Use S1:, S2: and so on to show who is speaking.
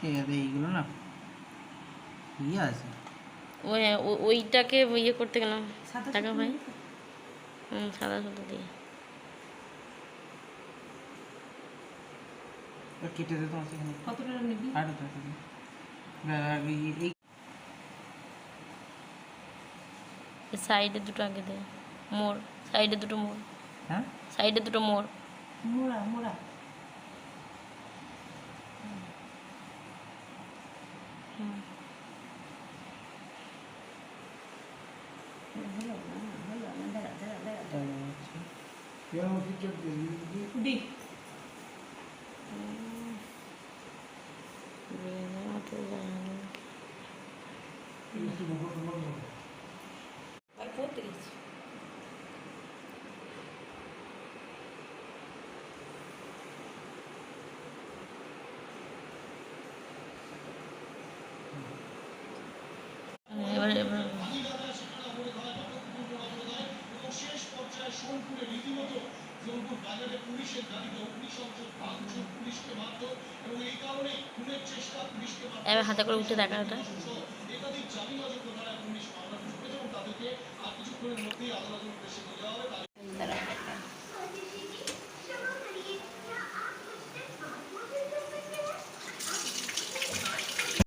S1: এইগুলো না ইয়ে আছে
S2: ওইটাকে ইয়ে করতে গেলাম টাকা ভাই সাদা সুতো দিয়ে
S1: কেটে দে তোমার সেখানে
S3: কত টাকা নিবি?
S1: 8 টাকা এই
S2: সাইডে দুটো আগে দে মোড় সাইডে দুটো মোড়
S1: হ্যাঁ
S2: সাইডে দুটো মোড়
S3: মোড়া মোড়া দি আর পড়তে গেছি
S2: এবার হাতে করে উঠে দেখা ওটা